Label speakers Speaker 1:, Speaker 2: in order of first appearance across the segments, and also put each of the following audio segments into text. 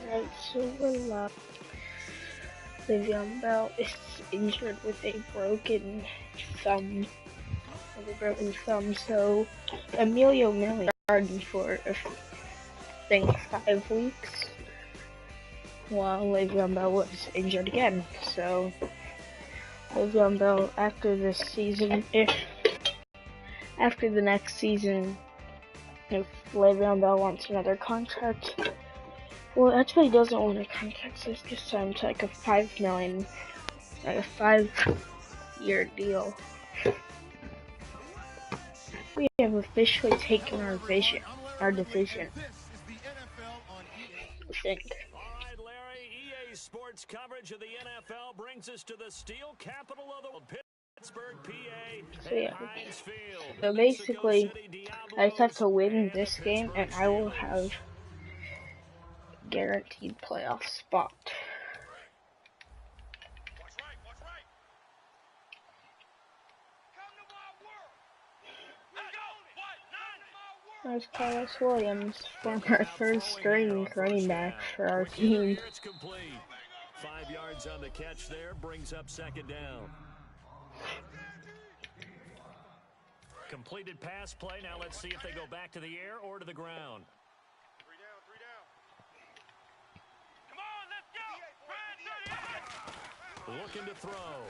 Speaker 1: Alright, so we're Le'Veon Bell is injured with a broken thumb. So Emilio Millie started for I think 5 weeks while Le'Veon Bell was injured again. So Le'Veon Bell after this season, after the next season, if Le'Veon Bell wants another contract, well, actually he doesn't want a contract, so it's just signed to like a $5 million, like a 5-year deal. We have officially taken our division. I think.
Speaker 2: Alright, Larry, EA Sports coverage of the NFL brings us to the steel capital of the world, Pittsburgh, PA, and Heinz Field.
Speaker 1: So basically, I just have to win this game, and I will have guaranteed playoff spot. There's Carlos Williams, former third-string running back for our team.
Speaker 2: 5 yards on the catch there, brings up second down. Completed pass play. Now let's see if they go back to the air or to the ground.
Speaker 3: 3 down. Come on, let's go.
Speaker 2: Looking to throw.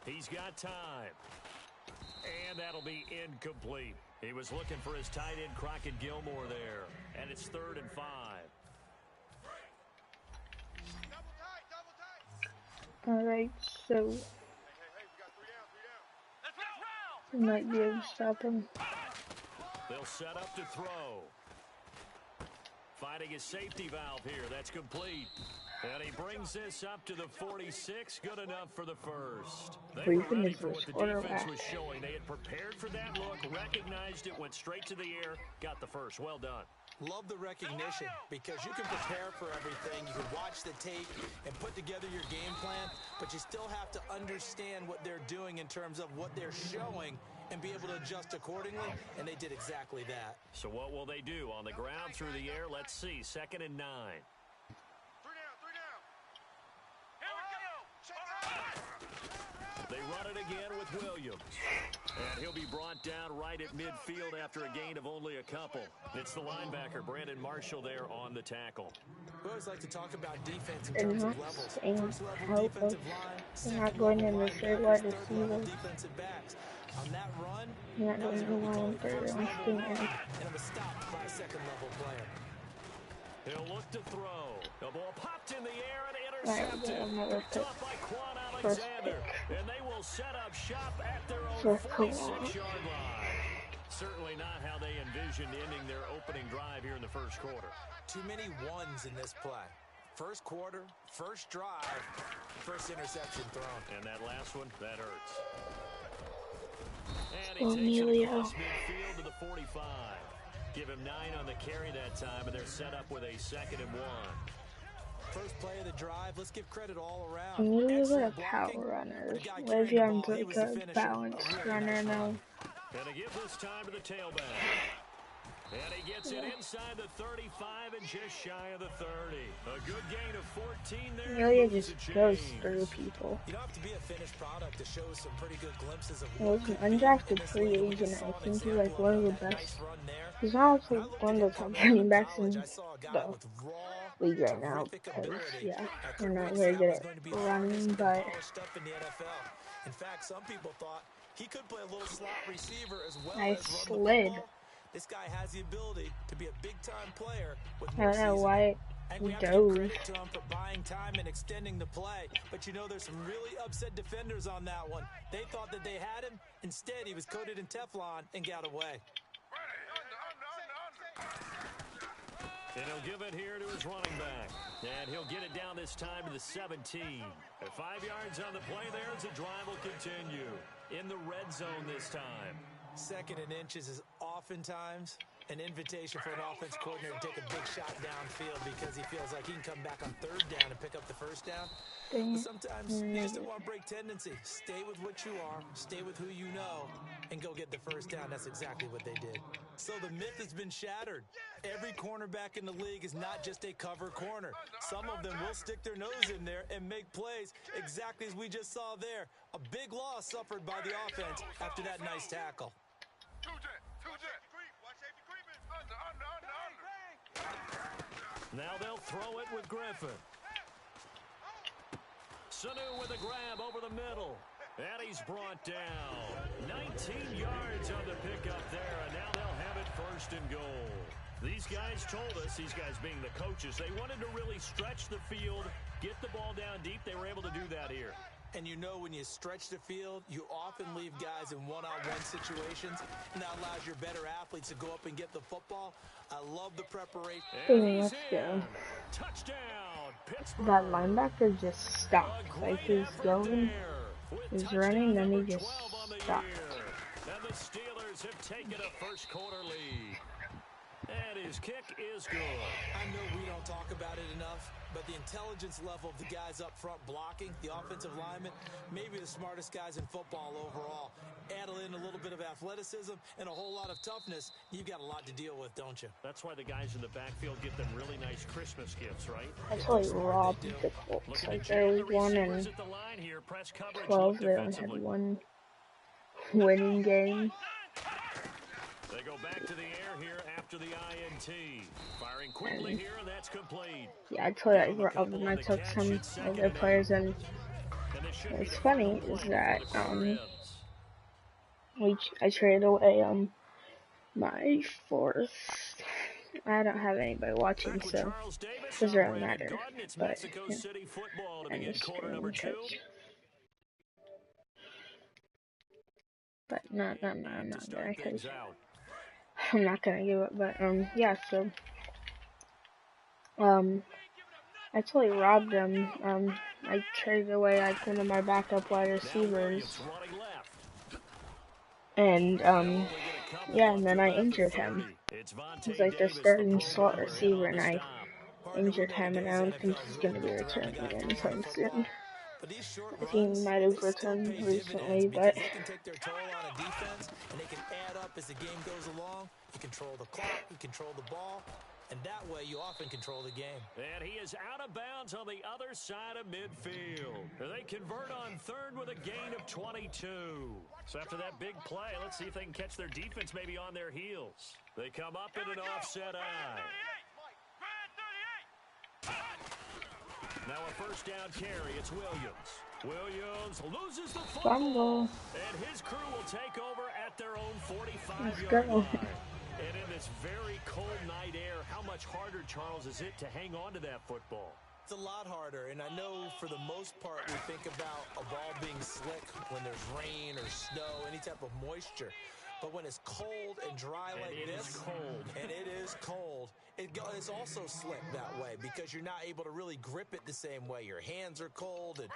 Speaker 2: He's got time. And that'll be incomplete. He was looking for his tight end, Crockett Gilmore, there. And it's 3rd and 5.
Speaker 1: Alright, so we might be able to stop him.
Speaker 2: They'll set up to throw. Finding his safety valve here. That's complete. And he brings this up to the 46. Good enough for the first. They were ready for what the defense was showing. They had prepared for that look, recognized it, went straight to the air, got the first. Well done.
Speaker 4: Love the recognition because you can prepare for everything. You can watch the tape and put together your game plan, but you still have to understand what they're doing in terms of what they're showing and be able to adjust accordingly, and they did exactly that.
Speaker 2: So what will they do? On the ground, through the air, let's see. 2nd and 9.
Speaker 3: 3 down. Here we go.
Speaker 2: They run it again with Williams. And he'll be brought down right at midfield after a gain of only a couple. It's the linebacker, Brandon Marshall, there on the tackle.
Speaker 4: We always like to talk about defense in terms of levels. First level defensive line,
Speaker 1: second level
Speaker 4: defensive backs. On that run,
Speaker 1: that was a long third and
Speaker 4: it was stopped by a second-level player.
Speaker 2: He'll look to throw. The ball popped in the air and intercepted. Picked up by Quan Alexander. And they will set up shop at their own 46-yard line. Certainly not how they envisioned ending their opening drive here in the first quarter.
Speaker 4: Too many ones in this play. First quarter, first drive, first interception thrown.
Speaker 2: And that last one, that hurts. And he takes it across midfield to the 45. Give him 9 on the carry that time, and they're set up with a 2nd and 1.
Speaker 4: First play of the drive, let's give credit all around.
Speaker 1: Emilio's a power runner. Le'Veon's like a balanced runner now.
Speaker 2: And he gives this time to the tailback. And he gets it inside the 35 and just shy of the 30. A good gain of 14 there.
Speaker 1: Amelia just goes through people.
Speaker 4: You don't have to be a finished product to show some pretty good glimpses of
Speaker 1: what he's an undrafted free agent. I think he's like one of the best. He's not like one of the top running backs in the league right now because, yeah, we're not very good at running, but
Speaker 4: in fact, some people thought he could play a little slot receiver as well.
Speaker 1: I slid.
Speaker 4: This guy has the ability to be a big-time player.
Speaker 1: I don't know why he dove.
Speaker 4: Credit to him for buying time and extending the play. But you know, there's some really upset defenders on that one. They thought that they had him. Instead, he was coated in Teflon and got away.
Speaker 2: And he'll give it here to his running back. And he'll get it down this time to the 17. At 5 yards on the play there as the drive will continue. In the red zone this time.
Speaker 4: 2nd and inches is oftentimes an invitation for an offense coordinator to take a big shot downfield because he feels like he can come back on 3rd down and pick up the 1st down. But sometimes you just don't want to break tendency. Stay with what you are. Stay with who you know. and go get the first down. That's exactly what they did. So the myth has been shattered. Every cornerback in the league is not just a cover corner. Some of them will stick their nose in there and make plays exactly as we just saw there. A big loss suffered by the offense after that nice tackle.
Speaker 2: Now they'll throw it with Griffin. Sanu with a grab over the middle. And he's brought down. 19 yards on the pickup there, and now they'll have it first and goal. These guys told us, these guys being the coaches, they wanted to really stretch the field, get the ball down deep. They were able to do that here.
Speaker 4: And you know when you stretch the field, you often leave guys in one-on-one situations, and that allows your better athletes to go up and get the football. I love the preparation.
Speaker 1: Let's go.
Speaker 2: Touchdown, Pittsburgh.
Speaker 1: That linebacker just stopped. Like he's going, he's running, then he just stopped.
Speaker 2: And the Steelers have taken a first quarter lead. And his kick is good.
Speaker 4: I know we don't talk about it enough, but the intelligence level of the guys up front blocking, the offensive linemen, maybe the smartest guys in football overall. Add in a little bit of athleticism and a whole lot of toughness, you've got a lot to deal with, don't you?
Speaker 2: That's why the guys in the backfield get them really nice Christmas gifts, right?
Speaker 1: That's why he robbed the Colts. Like they won in 12, they only had one winning game.
Speaker 2: They go back to the air here after the INT. Firing quickly here, and that's complete.
Speaker 1: Yeah, I told you I took some of their players, and what's funny is that I traded away my fourth. I don't have anybody watching, so it doesn't really matter. But yeah, I'm just getting church. But no, I'm not there because I'm not gonna give it. But yeah, so I totally robbed them. I traded away like one of my backup wide receivers, and yeah, and then I injured him. He's like the starting slot receiver, and I injured him, and I don't think he's gonna be returning anytime soon. I think he might have returned recently, but
Speaker 4: they can take their toll on a defense, and they can add up as the game goes along. You control the clock, you control the ball, and that way you often control the game.
Speaker 2: And he is out of bounds on the other side of midfield. They convert on third with a gain of 22. So after that big play, let's see if they can catch their defense maybe on their heels. They come up in an offset eye. Now a first down carry. It's Williams. Williams loses the football. And his crew will take over at their own 45-yard line. And in this very cold night air, how much harder, Charles, is it to hang on to that football?
Speaker 4: It's a lot harder, and I know for the most part we think about a ball being slick when there's rain or snow, any type of moisture. But when it's cold and dry like this, and it is cold, it's also slick that way because you're not able to really grip it the same way. Your hands are cold, and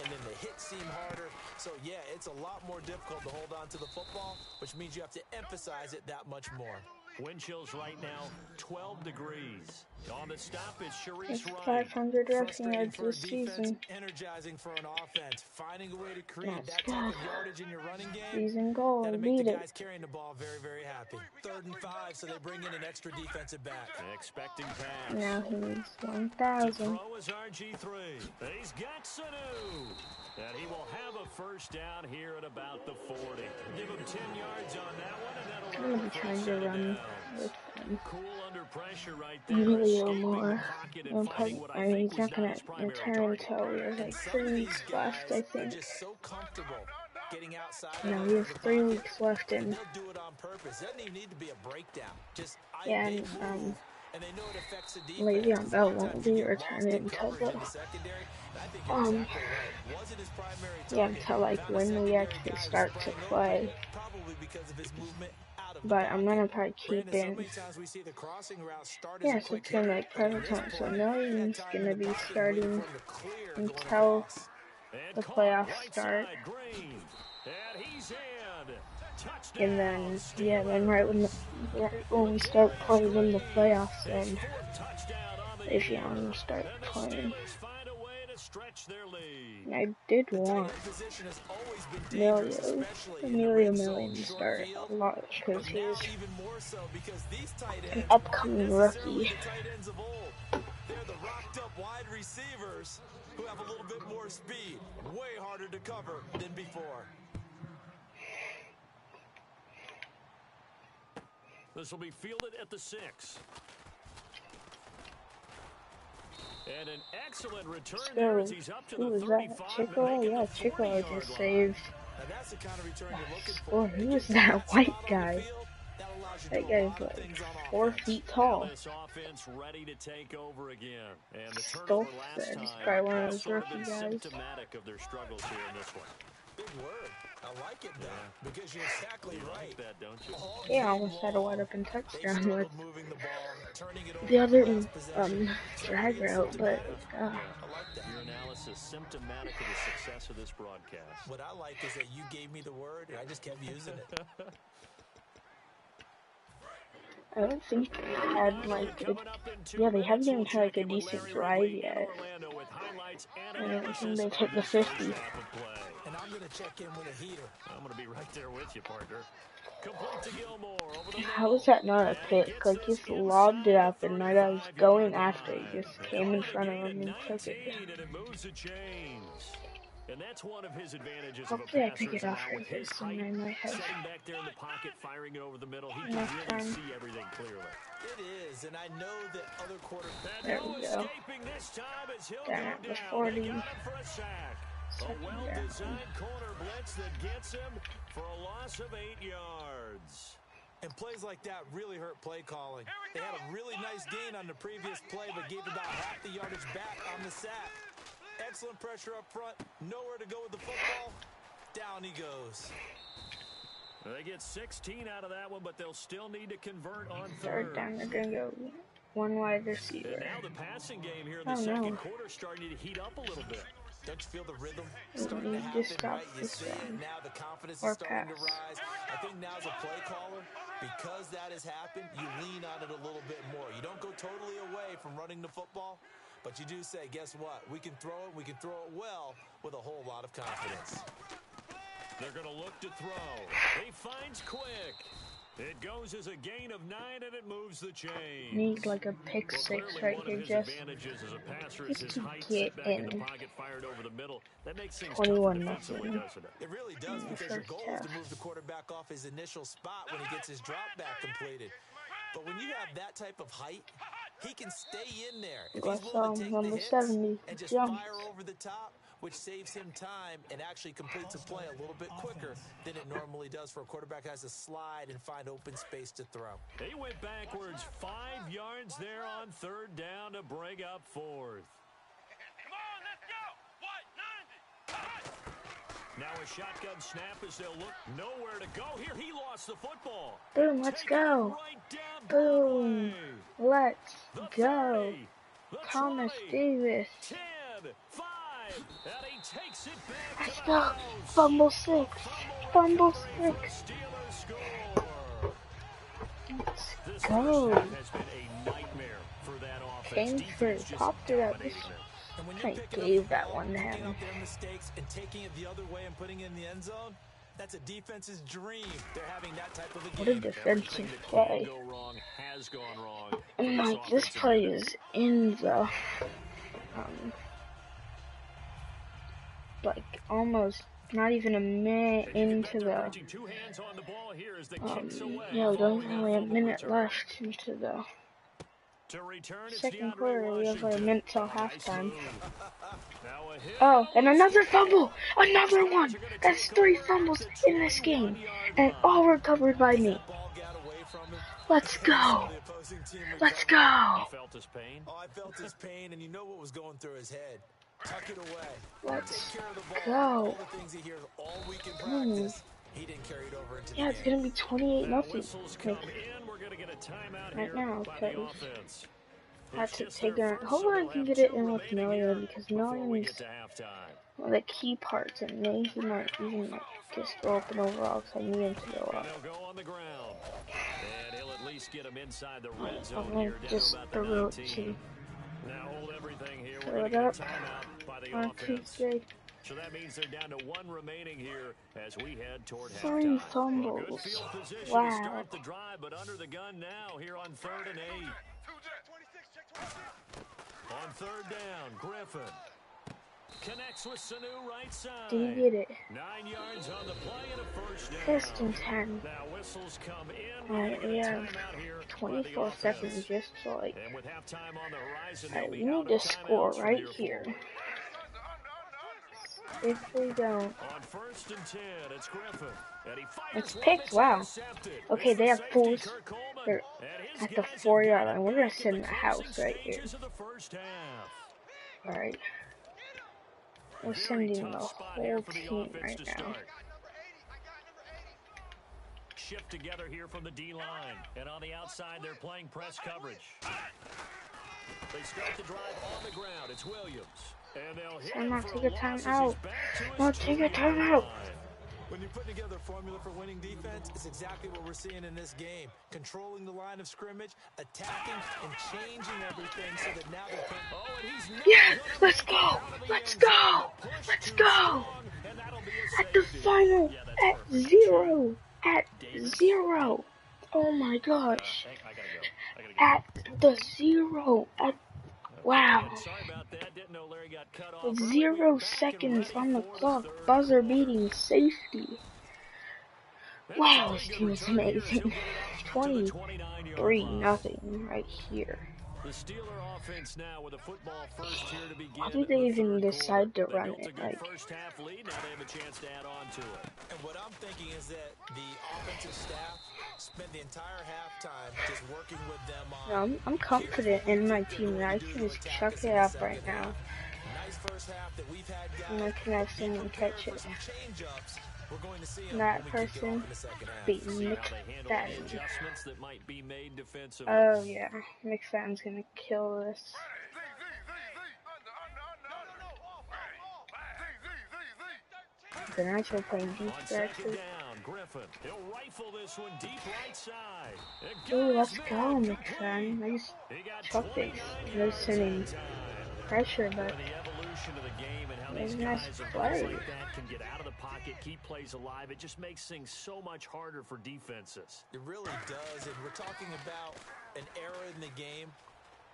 Speaker 4: then the hits seem harder. So, yeah, it's a lot more difficult to hold on to the football, which means you have to emphasize it that much more.
Speaker 2: Wind chills right now, 12 degrees. On the stop, it's Sharice
Speaker 1: Wright. 500 rushing yards this season.
Speaker 4: Energizing for an offense. Finding a way to create that type of yardage in your running game.
Speaker 1: Season goal,
Speaker 4: that'll make
Speaker 1: beat
Speaker 4: the
Speaker 1: it.
Speaker 4: guys carrying the ball very, very happy. 3rd and 5, so they bring in an extra defensive back.
Speaker 2: Expecting pass.
Speaker 1: Now he needs 1,000.
Speaker 2: Throw is RG3. He's got Sanu. And he will have a first down here at about the 40. Give him 10 yards on that one, and that'll
Speaker 1: I'm going to be trying to run with him.
Speaker 2: Cool under pressure right there.
Speaker 1: Maybe a little more. I mean, he's not going to return until we have like 3 weeks left, I think.
Speaker 4: Just so comfortable getting outside.
Speaker 1: No, we have 3 weeks left, and
Speaker 4: they'll do it on purpose. It doesn't even need to be a breakdown. Just
Speaker 1: yeah,
Speaker 4: and they know it affects the defense.
Speaker 1: Le'Veon Bell won't be returning until the yeah, until like when we actually start to play. But I'm gonna probably keep in. Yeah, so it's gonna make perfect time. So Million's gonna be starting until the playoffs start. And then, yeah, then right when we start playing in the playoffs, then Le'Veon will start playing.
Speaker 2: stretch their lead.
Speaker 1: I did
Speaker 4: The tight
Speaker 1: want
Speaker 4: end position has always been dangerous, especially in the
Speaker 1: Emilio
Speaker 4: red zone,
Speaker 1: Million to
Speaker 4: short
Speaker 1: start
Speaker 4: field.
Speaker 1: a lot
Speaker 4: But
Speaker 1: because
Speaker 4: now
Speaker 1: he's
Speaker 4: even more so because these tight
Speaker 1: an
Speaker 4: ends aren't
Speaker 1: upcoming
Speaker 4: necessarily
Speaker 1: rookie.
Speaker 4: the tight ends of old. They're the rocked up wide receivers who have a little bit more speed. Way harder to cover than before.
Speaker 2: This will be fielded at the 6. And an excellent return there as he's up to
Speaker 1: Who
Speaker 2: the
Speaker 1: was
Speaker 2: 35
Speaker 1: that?
Speaker 2: and
Speaker 1: Chico?
Speaker 2: making
Speaker 1: Yeah,
Speaker 2: the
Speaker 1: Chico
Speaker 2: 40-yard
Speaker 1: just
Speaker 2: line.
Speaker 1: saved.
Speaker 4: And that's the kind of return you're looking for.
Speaker 1: Or
Speaker 4: It
Speaker 1: who was
Speaker 4: gets you
Speaker 1: that
Speaker 4: that
Speaker 1: white
Speaker 4: spot on the
Speaker 1: guy?
Speaker 4: field. That allows you to
Speaker 1: That
Speaker 4: do a
Speaker 1: guy's
Speaker 4: lot of
Speaker 1: like
Speaker 4: things on
Speaker 1: 4
Speaker 4: offense.
Speaker 1: feet
Speaker 2: Now
Speaker 1: tall.
Speaker 2: this offense ready to take over again. And the
Speaker 1: Stoltz
Speaker 2: turnover last
Speaker 1: said he's
Speaker 2: time
Speaker 1: probably one of
Speaker 2: has
Speaker 1: those
Speaker 2: sort of
Speaker 1: rookie
Speaker 2: been
Speaker 1: guys.
Speaker 2: symptomatic of their struggles here in this one.
Speaker 4: Big word. I like it, though, because you're exactly
Speaker 2: You
Speaker 4: right.
Speaker 2: like that, don't you?
Speaker 4: All
Speaker 1: Yeah, I
Speaker 4: game
Speaker 1: almost had a wide
Speaker 4: long,
Speaker 1: open
Speaker 4: they've
Speaker 1: touchdown with
Speaker 4: struggled moving the ball, turning it over
Speaker 1: the
Speaker 4: on
Speaker 1: other
Speaker 4: last possession. Starting to
Speaker 1: drag
Speaker 4: get
Speaker 1: route, but
Speaker 4: symptomatic. I like that.
Speaker 2: Your analysis symptomatic of the success of this broadcast.
Speaker 4: What I like is that you gave me the word, and I just kept using it.
Speaker 1: I don't think they had like a, yeah, they haven't even had like a decent drive yet. I don't think they've hit the 50.
Speaker 4: And I'm going to check in with a heater.
Speaker 2: I'm going to be right there with you, partner. Complete to Gilmore over the
Speaker 1: How was that not a pick? Like, he just lobbed it up, and right as I was going after it, he just came in front of him and took it.
Speaker 2: And it moves the chains. And that's one of his advantages
Speaker 1: Hopefully I
Speaker 2: of a passer
Speaker 1: pick
Speaker 2: is
Speaker 1: it
Speaker 2: now
Speaker 1: off
Speaker 2: with
Speaker 1: right here,
Speaker 2: his
Speaker 1: so
Speaker 2: height,
Speaker 1: I might have
Speaker 2: setting back there in the pocket, firing it over the middle. He can
Speaker 1: enough
Speaker 2: really
Speaker 1: time.
Speaker 2: see everything clearly.
Speaker 4: It is, and I know that other quarterbacks.
Speaker 1: There we go.
Speaker 2: This time as he'll
Speaker 1: Down
Speaker 2: go
Speaker 1: at the
Speaker 2: down.
Speaker 1: 40.
Speaker 2: They got him for a sack. A well-designed corner blitz that gets him for a loss of 8 yards.
Speaker 4: And plays like that really hurt play calling. They had a really nice gain on the previous play, but gave about half the yardage back on the sack. Excellent pressure up front. Nowhere to go with the football. Down he goes.
Speaker 2: They get 16 out of that one, but they'll still need to convert on
Speaker 1: Third down, they're going to go one wide receiver.
Speaker 2: And now the passing game here in the second quarter starting to heat up a little bit.
Speaker 4: Don't you feel the rhythm starting to happen, right? You see it now, the confidence is starting to rise. I think now as a play caller, because that has happened, you lean on it a little bit more. You don't go totally away from running the football, but you do say, guess what? We can throw it well with a whole lot of confidence.
Speaker 2: They're going to look to throw. He finds Quick. It goes as a gain of 9, and it moves the chain.
Speaker 1: Need like a pick six right here, just to get in. 21-0.
Speaker 4: It really does, because your goal is to move the quarterback off his initial spot when he gets his drop back completed. But when you have that type of height, he can stay in there. If he's willing to take the hits and just fire over the top, which saves him time and actually completes a play a little bit quicker than it normally does for a quarterback who has to slide and find open space to throw.
Speaker 2: He went backwards 5 yards there on third down to bring up fourth.
Speaker 3: Come on, let's go. What? 90.
Speaker 2: Now a shotgun snap as they'll look nowhere to go. Here he lost the football.
Speaker 1: Boom, let's go. Boom. Let's go. Thomas Davis.
Speaker 2: 10, 5, and he takes it back.
Speaker 1: Let's go. Fumble 6. Fumble 6. Let's go. Kingsford popped it up. I gave that one to him.
Speaker 4: Mistakes and taking it the other way and putting it in the end zone. That's a defense's dream. They're having that type of a game.
Speaker 1: What a defensive play. And like, this play is in the like almost not even a minute into the yeah, we don't even have a minute left into the second quarter. We have like a minute till halftime. Oh, and another fumble! Another one! That's 3 fumbles in this game. And all recovered by me. Let's go! Let's go!
Speaker 4: I felt his pain. Oh, I felt his pain, and you know what was going through his head. Tuck it away.
Speaker 1: Let's go.
Speaker 4: All the things he hears all week in practice. He didn't carry it over into
Speaker 1: yeah, it's gonna be 28-0. Right now, because I have to take it. Hopefully I can get it in with Million, because Million is one of the key parts, and maybe he might even like just go up and overall, because I need him to go up.
Speaker 2: Get him inside the red
Speaker 1: I'm
Speaker 2: zone
Speaker 1: gonna
Speaker 2: here,
Speaker 1: just throw it to
Speaker 2: Now hold everything here. We're
Speaker 1: Throw
Speaker 2: going
Speaker 1: it
Speaker 2: to get
Speaker 1: up.
Speaker 2: a timeout by the
Speaker 1: 1, 2,
Speaker 2: offense.
Speaker 1: 3.
Speaker 2: So that means they're down to 1 remaining here as we head toward
Speaker 1: 3
Speaker 2: halftime. Well, good
Speaker 1: fumbles.
Speaker 2: field position to
Speaker 1: Wow.
Speaker 2: start the drive, but under the gun now here on 3rd and 8. On 3rd down, Griffin connects with Sanu right side.
Speaker 1: Didn't get it.
Speaker 2: 9 yards on the play and a first down.
Speaker 1: First and 10.
Speaker 2: Now whistles come in.
Speaker 1: Alright, we have 24 seconds just to like.
Speaker 2: And with halftime on the horizon,
Speaker 1: Alright, we need to score right here. If we don't,
Speaker 2: on 1st and 10, it's Griffin. And he
Speaker 1: it's picked. Wow. Okay, they have fools. They're at the 4-yard line. We're gonna sit in the house right here. Alright. We're sending the whole team right now.
Speaker 2: Shift together here from the D-line. And on the outside, they're playing press coverage. They start the drive on the ground. It's Williams. And they'll hit
Speaker 1: I'm not
Speaker 2: for
Speaker 1: taking
Speaker 2: a
Speaker 1: time
Speaker 2: loss
Speaker 1: out.
Speaker 2: as he's back to his
Speaker 1: Not taking time out.
Speaker 4: When you put together a formula for winning defense, it's exactly what we're seeing in this game. Controlling the line of scrimmage, attacking, and changing everything so that now they're playing.
Speaker 2: Oh, and he's not
Speaker 1: Yes,
Speaker 2: gonna
Speaker 1: let's
Speaker 2: make it
Speaker 1: go.
Speaker 2: out of the
Speaker 1: Let's
Speaker 2: end zone.
Speaker 1: go.
Speaker 2: The push
Speaker 1: Let's
Speaker 2: too
Speaker 1: go.
Speaker 2: strong, and that'll be a
Speaker 1: At the
Speaker 2: safety.
Speaker 1: final,
Speaker 2: Yeah, that's
Speaker 1: at
Speaker 2: perfect.
Speaker 1: 0. At 0. Oh my gosh.
Speaker 2: I gotta go.
Speaker 1: At the 0. Wow.
Speaker 2: Sorry about that. Didn't know Larry got cut off.
Speaker 1: With
Speaker 2: Early.
Speaker 1: 0
Speaker 2: We're back and
Speaker 1: seconds
Speaker 2: ready
Speaker 1: on the
Speaker 2: for
Speaker 1: clock.
Speaker 2: third
Speaker 1: Buzzer
Speaker 2: quarter.
Speaker 1: beating safety.
Speaker 2: That's
Speaker 1: Wow,
Speaker 2: a
Speaker 1: this
Speaker 2: pretty
Speaker 1: team
Speaker 2: good
Speaker 1: is
Speaker 2: return here.
Speaker 1: amazing.
Speaker 2: He'll get it up to the 29-yard line.
Speaker 1: 23-0 right here.
Speaker 2: The Steeler offense now with a football first here to begin.
Speaker 1: Why did they
Speaker 2: the
Speaker 1: even
Speaker 2: third
Speaker 1: decide to
Speaker 2: quarter.
Speaker 1: run
Speaker 2: They built
Speaker 1: it?
Speaker 2: a good
Speaker 1: Like,
Speaker 2: first half lead. Now they have a chance to add on to it.
Speaker 4: And what I'm thinking is that the offensive staff spent the entire halftime just working with them on.
Speaker 1: no, I'm confident in my team and I can just chuck it up right now.
Speaker 4: Nice first half that we've had, guys.
Speaker 1: And I can have someone catch it.
Speaker 4: We're going to see him
Speaker 1: That
Speaker 4: when we kick it
Speaker 1: person
Speaker 4: off in the second half.
Speaker 1: beat
Speaker 2: See
Speaker 1: Nick
Speaker 2: how they handle
Speaker 1: Fadden.
Speaker 2: the adjustments that might be made defensively.
Speaker 1: Oh yeah, McFadden's gonna kill this. They're actually playing deep
Speaker 2: On
Speaker 1: there
Speaker 2: second
Speaker 1: too.
Speaker 2: down, Griffin. He'll rifle this one deep right side.
Speaker 1: Ooh, let's go, McFadden. I just chucked it. No sending pressure, but
Speaker 2: The evolution of the game and how
Speaker 1: it was
Speaker 2: these
Speaker 1: a nice
Speaker 2: guys and
Speaker 1: play.
Speaker 2: guys like that can get out of the pocket, keep plays alive. It just makes things so much harder for defenses.
Speaker 4: It really does, and we're talking about an era in the game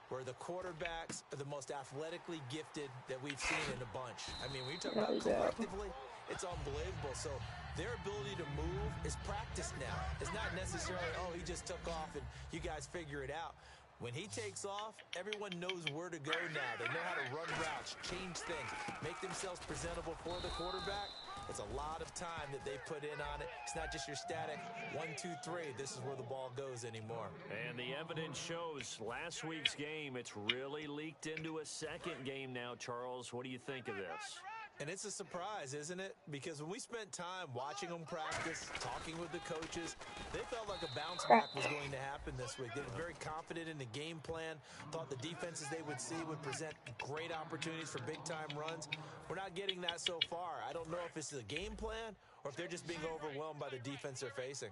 Speaker 4: where the quarterbacks are the most athletically gifted that we've seen in a bunch. I mean, when you talk about collectively, it's unbelievable. So their ability to move is practiced now. It's not necessarily, oh, he just took off and you guys figure it out. When he takes off, everyone knows where to go now. They know how to run routes, change things, make themselves presentable for the quarterback. It's a lot of time that they put in on it. It's not just your static 1, 2, 3. This is where the ball goes anymore.
Speaker 2: And the evidence shows last week's game, it's really leaked into a second game now, Charles. What do you think of this?
Speaker 4: And it's a surprise, isn't it? Because when we spent time watching them practice, talking with the coaches, they felt like a bounce back was going to happen this week. They were very confident in the game plan, thought the defenses they would see would present great opportunities for big-time runs. We're not getting that so far. I don't know if it's a game plan or if they're just being overwhelmed by the defense they're facing.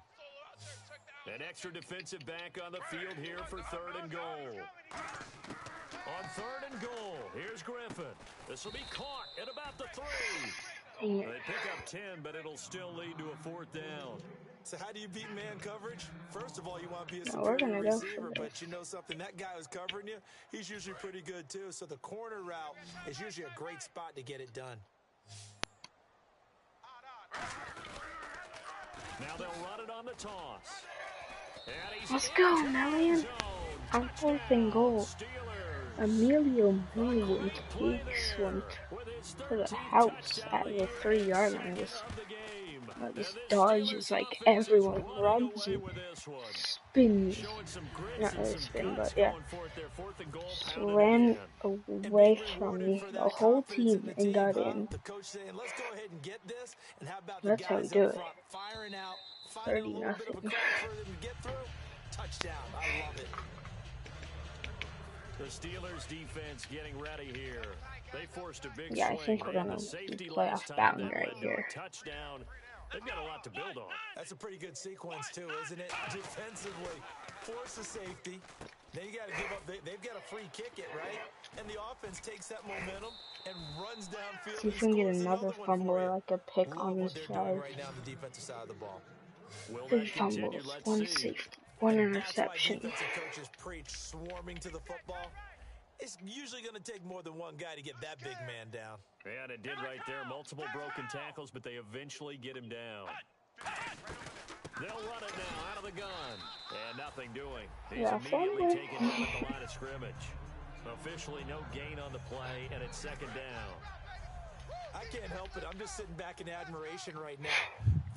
Speaker 2: An extra defensive back on the field here for 3rd and goal. On 3rd and goal, here's Griffin. This will be caught at about the 3.
Speaker 1: Dang it.
Speaker 2: They pick up 10, but it'll still lead to a 4th down.
Speaker 4: So how do you beat man coverage? First of all, you want to be a
Speaker 1: No, we're
Speaker 4: superior
Speaker 1: gonna go for
Speaker 4: receiver,
Speaker 1: this.
Speaker 4: but you know something, that guy who's covering you, he's usually pretty good too. So the corner route is usually a great spot to get it done.
Speaker 2: Now they'll run it on the toss. And he's
Speaker 1: Let's go,
Speaker 2: into the end
Speaker 1: Million.
Speaker 2: zone.
Speaker 1: I'm 4th and goal.
Speaker 2: Steelers.
Speaker 1: Emilio Million takes one to the house at the 3-yard line. Just dodges like everyone, runs and spins. Not really spin, but yeah. Just ran away from me, the whole team, and got in. That's how we do it. 30-0.
Speaker 4: Touchdown. I love it.
Speaker 2: The Steelers defense getting ready here. They forced a big
Speaker 1: Yeah, I
Speaker 2: swing.
Speaker 1: think we're
Speaker 2: They had
Speaker 1: gonna
Speaker 2: the safety
Speaker 1: be
Speaker 2: last
Speaker 1: playoff
Speaker 2: time
Speaker 1: bound
Speaker 2: that
Speaker 1: right
Speaker 2: led to
Speaker 1: here.
Speaker 2: a touchdown. They've got a lot to build on.
Speaker 4: That's a pretty good sequence too, isn't it? Defensively, force a safety. Then you got to give up. They've got to to free kick it, right? And the offense takes that momentum and runs downfield.
Speaker 1: See if we can get another fumble or like a pick
Speaker 4: Love
Speaker 1: on
Speaker 4: what
Speaker 1: this
Speaker 4: they're doing
Speaker 1: drive.
Speaker 4: right now on the defensive side of the ball.
Speaker 1: 3 fumbles, 1 safety, 1 interception.
Speaker 4: That's why defensive coaches preach swarming to the football. It's usually going to take more than one guy to get that big man down.
Speaker 2: And it did right there. Multiple broken tackles, but they eventually get him down. They'll run it now out of the gun. And nothing doing. He's immediately taken down at the line of scrimmage. Officially no gain on the play, and it's second down.
Speaker 4: I can't help it. I'm just sitting back in admiration right now.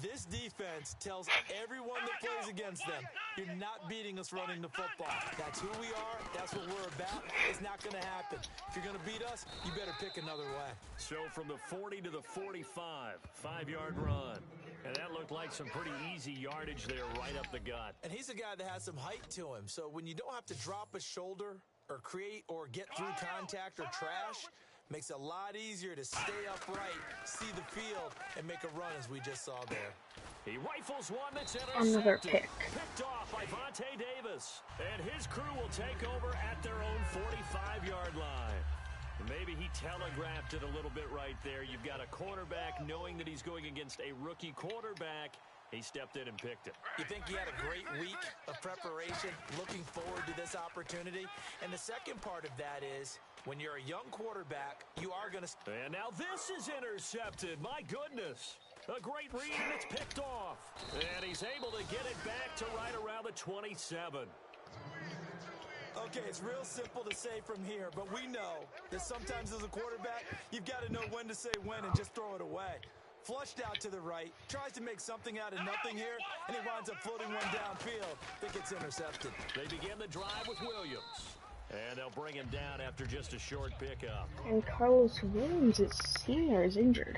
Speaker 4: This defense tells everyone that plays against them, you're not beating us running the football. That's who we are. That's what we're about. It's not going to happen. If you're going to beat us, you better pick another way.
Speaker 2: So from the 40 to the 45, 5-yard run. And that looked like some pretty easy yardage there right up the gut.
Speaker 4: And he's a guy that has some height to him. So when you don't have to drop a shoulder or create or get through contact or trash, makes it a lot easier to stay upright, see the field, and make a run as we just saw there.
Speaker 2: He rifles one that's intercepted.
Speaker 1: Another pick.
Speaker 2: Picked off by Vontae Davis. And his crew will take over at their own 45-yard line. Maybe he telegraphed it a little bit right there. You've got a quarterback knowing that he's going against a rookie quarterback. He stepped in and picked it.
Speaker 4: You think he had a great week of preparation, looking forward to this opportunity? And the second part of that is, when you're a young quarterback, you are going to...
Speaker 2: And now this is intercepted. My goodness. A great read, and it's picked off. And he's able to get it back to right around the 27.
Speaker 4: Okay, it's real simple to say from here, but we know that sometimes as a quarterback, you've got to know when to say when and just throw it away. Flushed out to the right, tries to make something out of nothing here, and he winds up floating one downfield that gets intercepted.
Speaker 2: They begin the drive with Williams. And they'll bring him down after just a short pickup.
Speaker 1: And Carlos Williams, senior, is injured.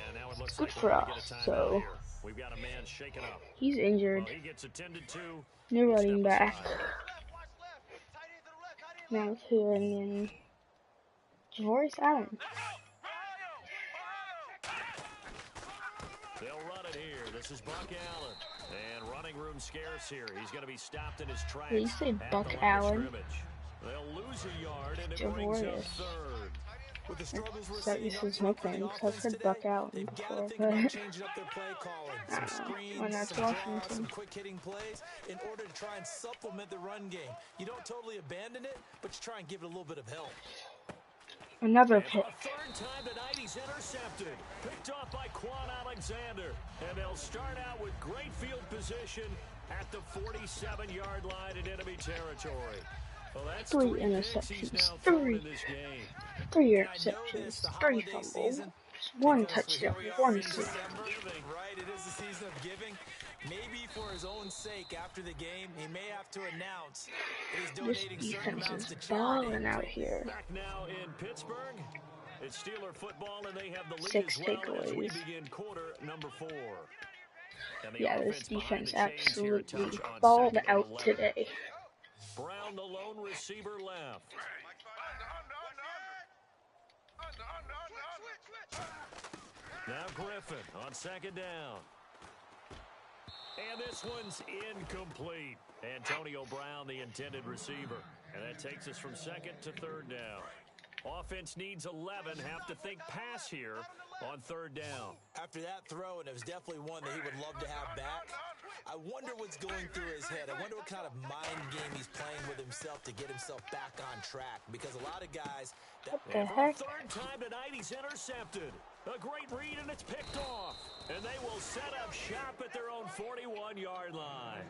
Speaker 2: And now it looks
Speaker 1: Good
Speaker 2: like
Speaker 1: for us, so
Speaker 2: we've got a man shaken up.
Speaker 1: He's injured.
Speaker 2: Well, he gets attended to.
Speaker 1: New running back. Now it's here and then Javorius Allen.
Speaker 2: They'll run it here. This is Buck Allen. And running room scarce here. He's going to be stopped in his tracks.
Speaker 1: Did you say Buck Allen?
Speaker 2: They'll lose a yard, and it brings up third.
Speaker 4: With the struggles we're
Speaker 1: That
Speaker 4: seeing
Speaker 1: is my thing, because I've heard Buck Allen
Speaker 4: they've got to
Speaker 1: before,
Speaker 4: think
Speaker 1: but
Speaker 4: about changing up their play calling. Some screens,
Speaker 1: when that's
Speaker 4: some draws,
Speaker 1: Washington.
Speaker 4: some quick-hitting plays in order to try and supplement the run game. You don't totally abandon it, but you try and give it a little bit of help.
Speaker 1: Another
Speaker 2: And
Speaker 1: pick.
Speaker 2: for a third time tonight, he's intercepted. Picked off by Quan Alexander. And they'll start out with great field position at the 47-yard line in enemy territory. Well, that's
Speaker 1: 3
Speaker 2: 3
Speaker 1: interceptions,
Speaker 2: in this game.
Speaker 1: 3 interceptions, 3 fumbles, 1 touchdown, 1 sack.
Speaker 4: Right, it is the season of giving. Maybe for his own sake, after the game, he may have to announce that he's
Speaker 1: This
Speaker 4: donating certain
Speaker 1: defense
Speaker 4: amounts
Speaker 1: is
Speaker 4: to charity.
Speaker 1: balling out here.
Speaker 2: Back now in Pittsburgh. It's Steeler football, and they have the lead
Speaker 1: 6
Speaker 2: as well as we
Speaker 1: takeaways.
Speaker 2: begin quarter number 4. And the
Speaker 1: Yeah, this
Speaker 2: offense behind
Speaker 1: defense
Speaker 2: the chains here, a
Speaker 1: absolutely
Speaker 2: touch on
Speaker 1: balled
Speaker 2: second and
Speaker 1: out
Speaker 2: 11.
Speaker 1: today.
Speaker 2: Brown, the lone receiver, left. Now Griffin on second down. And this one's incomplete. Antonio Brown, the intended receiver. And that takes us from second to third down. Offense needs 11. Have to think pass here on third down.
Speaker 4: After that throw, and it was definitely one that he would love to have back, I wonder what's going through his head. I wonder what kind of mind game he's playing with himself to get himself back on track. Because a lot of guys...
Speaker 1: What the
Speaker 2: And for
Speaker 1: heck?
Speaker 2: the third time tonight, he's intercepted. A great read, and it's picked off. And they will set up shop at their own 41-yard line.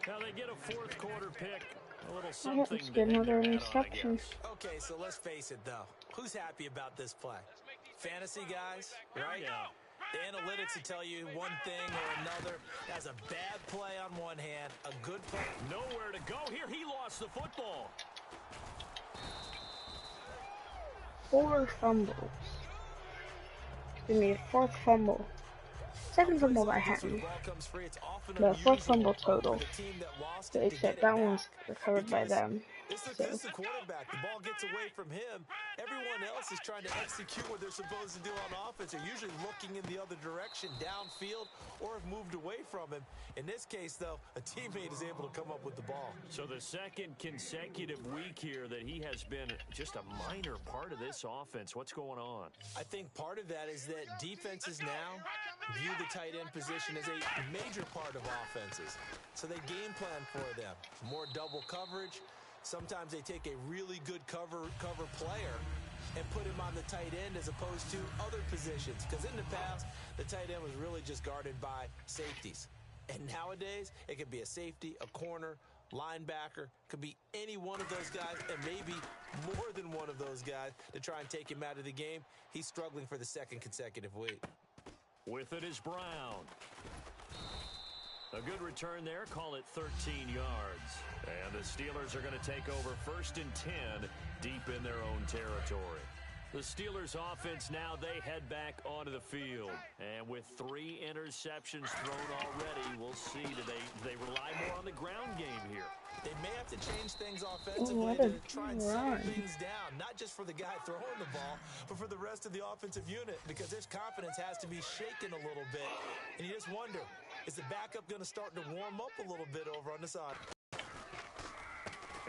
Speaker 2: Now they get a fourth quarter pick. A little something
Speaker 1: Let's get another interception.
Speaker 4: Okay, so let's face it, though. Who's happy about this play? Fantasy guys, right?
Speaker 2: Yeah.
Speaker 4: The analytics will tell you one thing or another. That's a bad play on one hand, a good play.
Speaker 2: Nowhere to go here. He lost the football.
Speaker 1: 4 fumbles. Give me a 4th fumble. Second fumble by
Speaker 4: Like this, when the
Speaker 1: him.
Speaker 4: ball comes free, it's often
Speaker 1: The fourth
Speaker 4: unusual
Speaker 1: fumble
Speaker 4: for
Speaker 1: total.
Speaker 4: the team that lost it to
Speaker 1: Except
Speaker 4: get it
Speaker 1: that one was
Speaker 4: back
Speaker 1: recovered by
Speaker 4: because
Speaker 1: them.
Speaker 4: this
Speaker 1: So
Speaker 4: is the quarterback. The ball gets away from him. Everyone else is trying to execute what they're supposed to do on offense. They're usually looking in the other direction, downfield, or have moved away from him. In this case, though, a teammate is able to come up with the ball.
Speaker 2: So the second consecutive week here that he has been just a minor part of this offense. What's going on?
Speaker 4: I think part of that is that defenses now view the tight end position as a major part of offenses. So they game plan for them. More double coverage. Sometimes they take a really good cover player and put him on the tight end as opposed to other positions. Because in the past, the tight end was really just guarded by safeties. And nowadays, it could be a safety, a corner, linebacker, could be any one of those guys, and maybe more than one of those guys to try and take him out of the game. He's struggling for the second consecutive week.
Speaker 2: With it is Brown. A good return there, call it 13 yards. And the Steelers are going to take over 1st and 10 deep in their own territory. The Steelers offense now, they head back onto the field. And with 3 interceptions thrown already, we'll see, do they rely more on the ground game here?
Speaker 4: They may have to change things offensively to try and settle things down, not just for the guy throwing the ball, but for the rest of the offensive unit, because his confidence has to be shaken a little bit. And you just wonder, is the backup going to start to warm up a little bit over on the side?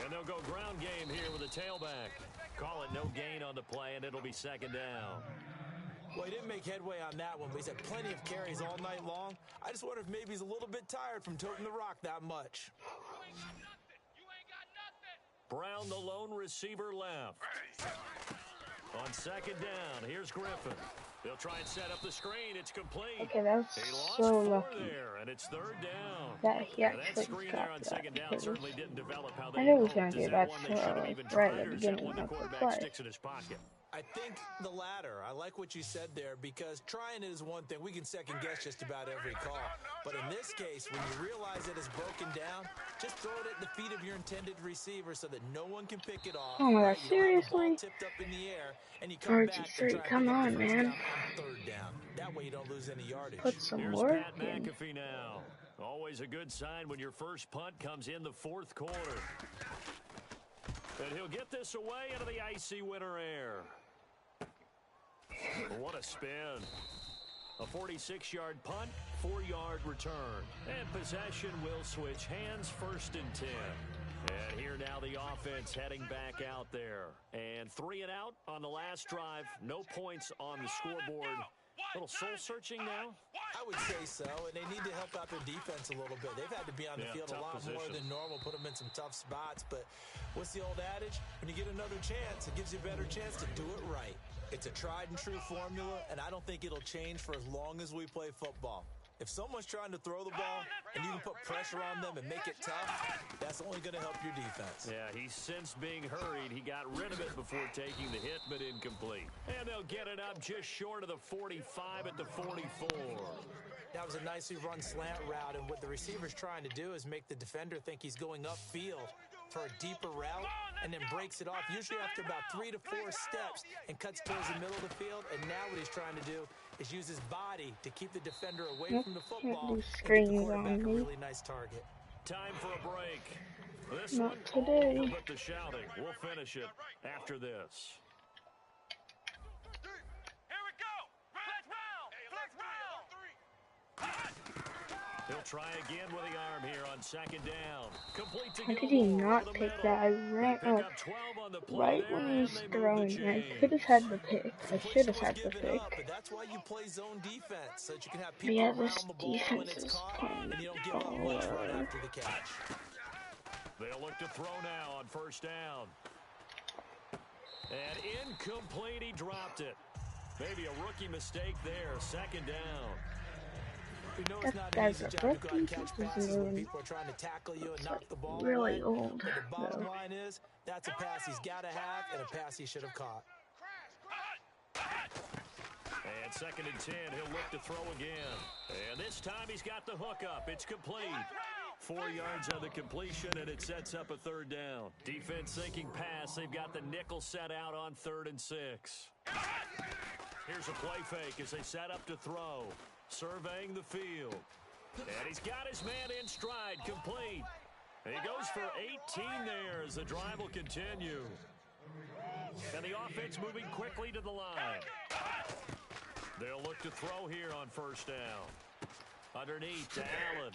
Speaker 2: And they'll go ground game here with a tailback. Call it no gain on the play, and it'll be 2nd down.
Speaker 4: Well, he didn't make headway on that one, but he's had plenty of carries all night long. I just wonder if maybe he's a little bit tired from toting the rock that much.
Speaker 2: Brown, the lone receiver, left. On 2nd down, here's Griffin. They'll try and set up the screen. It's complete.
Speaker 1: Okay, that was
Speaker 2: He lost
Speaker 1: so
Speaker 2: 4
Speaker 1: lucky.
Speaker 2: there, and it's 3rd down.
Speaker 1: That he
Speaker 2: That
Speaker 1: actually
Speaker 2: screen
Speaker 1: got
Speaker 2: there on
Speaker 1: that
Speaker 2: 2nd down certainly didn't develop how they
Speaker 1: I knew it was
Speaker 2: hoped.
Speaker 1: going to
Speaker 2: Is
Speaker 1: be
Speaker 2: that
Speaker 1: that
Speaker 2: one they should have even
Speaker 1: right
Speaker 2: tried,
Speaker 1: at
Speaker 2: or
Speaker 1: the
Speaker 2: is that
Speaker 1: beginning
Speaker 2: one the
Speaker 1: of the
Speaker 2: quarterback
Speaker 1: play.
Speaker 2: sticks in his pocket?
Speaker 4: I think the latter. I like what you said there, because trying it is one thing. We can second guess just about every call. But in this case, when you realize it is broken down, just throw it at the feet of your intended receiver so that no one can pick it off.
Speaker 1: Oh my
Speaker 4: Right?
Speaker 1: God,
Speaker 4: You don't have the ball
Speaker 1: seriously?
Speaker 4: tipped up in the air, and you come back to
Speaker 1: RG3,
Speaker 4: try and
Speaker 1: come
Speaker 4: pick up
Speaker 1: on,
Speaker 4: the first
Speaker 1: man.
Speaker 4: down on 3rd down. That way you don't lose any yardage.
Speaker 1: Put some
Speaker 2: Here's
Speaker 1: work
Speaker 2: Pat
Speaker 1: in.
Speaker 2: McAfee now. Always a good sign when your first punt comes in the 4th quarter. And he'll get this away into the icy winter air. What a spin. A 46-yard punt, 4-yard return. And possession will switch hands, 1st and 10. And here now the offense heading back out there. And 3 and out on the last drive. No points on the scoreboard. A little soul-searching now?
Speaker 4: I would say so, and they need to help out their defense a little bit. They've had to be on the field a lot more than normal, put them in some tough spots. But what's the old adage? When you get another chance, it gives you a better chance to do it right. It's a tried-and-true formula, and I don't think it'll change for as long as we play football. If someone's trying to throw the ball and you can put pressure on them and make it tough, that's only going to help your defense.
Speaker 2: Yeah, he sensed being hurried. He got rid of it before taking the hit, but incomplete. And they'll get it up just short of the 45 at the 44.
Speaker 4: That was a nicely run slant route, and what the receiver's trying to do is make the defender think he's going upfield for a deeper route, and then breaks it off, usually after about 3 to 4 steps, and cuts towards the middle of the field. And now what he's trying to do is use his body to keep the defender away from the football and give the quarterback a really nice target.
Speaker 2: Time for a break. This
Speaker 1: Not
Speaker 2: one
Speaker 1: today.
Speaker 2: all over but the shouting. We'll finish it after this.
Speaker 3: Here we go. Let's round.
Speaker 2: He'll try again with the arm here on 2nd down. Complete to
Speaker 1: How did he not take that? I ran up right when he was throwing. I could have had the pick. I should have had the pick.
Speaker 4: But that's why you play zone defense, so that you can have
Speaker 1: But
Speaker 4: people
Speaker 1: yeah,
Speaker 4: around
Speaker 1: this
Speaker 4: the ball when
Speaker 1: defense
Speaker 4: it's
Speaker 1: is
Speaker 4: caught,
Speaker 1: playing
Speaker 4: and you don't give up much right
Speaker 1: baller.
Speaker 4: after the catch.
Speaker 2: They'll look to throw now on 1st down. And incomplete, he dropped it. Maybe a rookie mistake there, 2nd down.
Speaker 4: We know it's not an easy job to go out and catch passes when people are trying to tackle you and knock the ball
Speaker 1: really
Speaker 4: away.
Speaker 1: old,
Speaker 4: But the bottom
Speaker 1: though.
Speaker 4: line is, that's a pass he's got to have and a pass he should have caught.
Speaker 2: And 2nd and 10, he'll look to throw again. And this time he's got the hookup. It's complete. 4 yards on the completion, and it sets up a 3rd down. Defense thinking pass. They've got the nickel set out on 3rd and 6. Here's a play fake as they set up to throw. Surveying the field. And he's got his man in stride, complete. And he goes for 18 there as the drive will continue. And the offense moving quickly to the line. They'll look to throw here on first down. Underneath to Allen.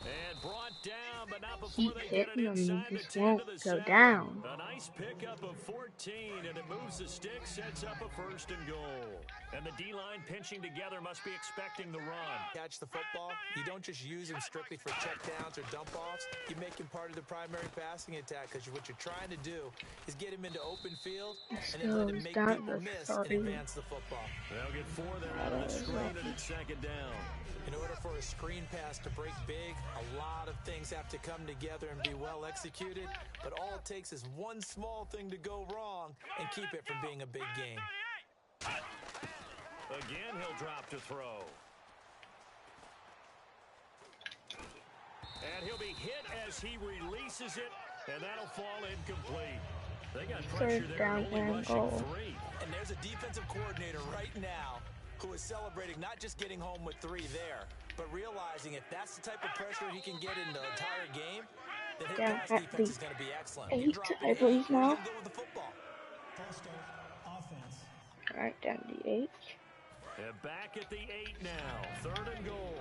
Speaker 2: And brought down, but not before they get it inside the 10 to the 7.
Speaker 1: Down.
Speaker 2: A nice pickup of 14, and it moves the stick, sets up a first and goal. And the D-line pinching together must be expecting the run.
Speaker 4: Catch the football. You don't just use him strictly for checkdowns or dump-offs. You make him part of the primary passing attack, because what you're trying to do is get him into open field and then let him make people miss and advance the football.
Speaker 2: They'll get 4 there out of the screen, and it's second down.
Speaker 4: In order for a screen pass to break big, a lot of things have to come together and be well executed, but all it takes is one small thing to go wrong and keep it from being a big game.
Speaker 2: Again, he'll drop to throw. And he'll be hit as he releases it, and that'll fall incomplete. They got pressure there, only rushing 3.
Speaker 4: And there's a defensive coordinator right now who is celebrating not just getting home with 3 there, but realizing if that's the type of pressure he can get in the entire game, then his pass defense is going to be excellent.
Speaker 1: 8, I believe now.
Speaker 4: Go with the football.
Speaker 1: Alright, down to the 8.
Speaker 2: And back at the 8 now. 3rd and goal.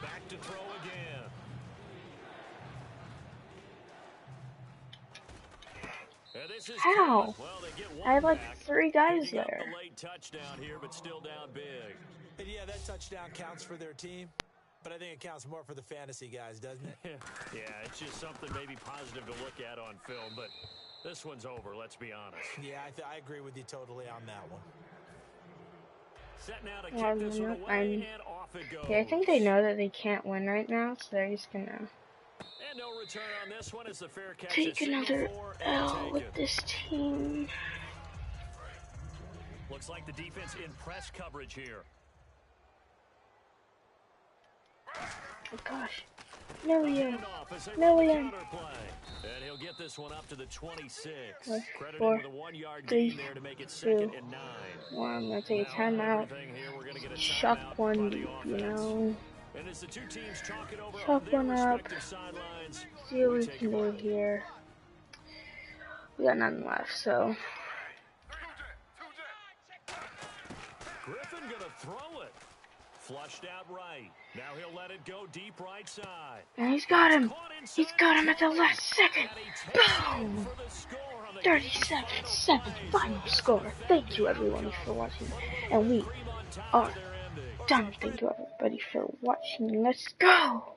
Speaker 2: Back to throw again.
Speaker 1: How?
Speaker 2: Well,
Speaker 1: I have like 3 guys there.
Speaker 2: The late touchdown here, but still down big.
Speaker 4: And yeah, that touchdown counts for their team, but I think it counts more for the fantasy guys, doesn't it?
Speaker 2: Yeah, it's just something maybe positive to look at on film, but this one's over, let's be honest.
Speaker 4: Yeah, I agree with you totally on that one.
Speaker 2: Set now to kick this one away, and off it goes.
Speaker 1: Yeah, I think they know that they can't win right now, so they're just gonna
Speaker 2: and no return on this one as the fair catch
Speaker 1: take another L with this team.
Speaker 2: Looks like the defense in press coverage here.
Speaker 1: Oh gosh. Million.
Speaker 2: And he'll get this one up to the 26. Credited with a 1-yard gain there to make it 2nd and 9.
Speaker 1: Well, I'm gonna take a timeout. Chuck one, you know.
Speaker 2: And as the 2 teams talk it over
Speaker 1: Chuck
Speaker 2: on
Speaker 1: one
Speaker 2: their
Speaker 1: up.
Speaker 2: respective sidelines,
Speaker 1: See what we can do here. We got nothing left, so.
Speaker 2: Griffin gonna throw it. Flushed out right. Now he'll let it go deep right side.
Speaker 1: And he's got him. He's got him at the last second. Boom! 37-7 final score. Thank you everyone for watching. And we are done. Thank you everybody for watching. Let's go!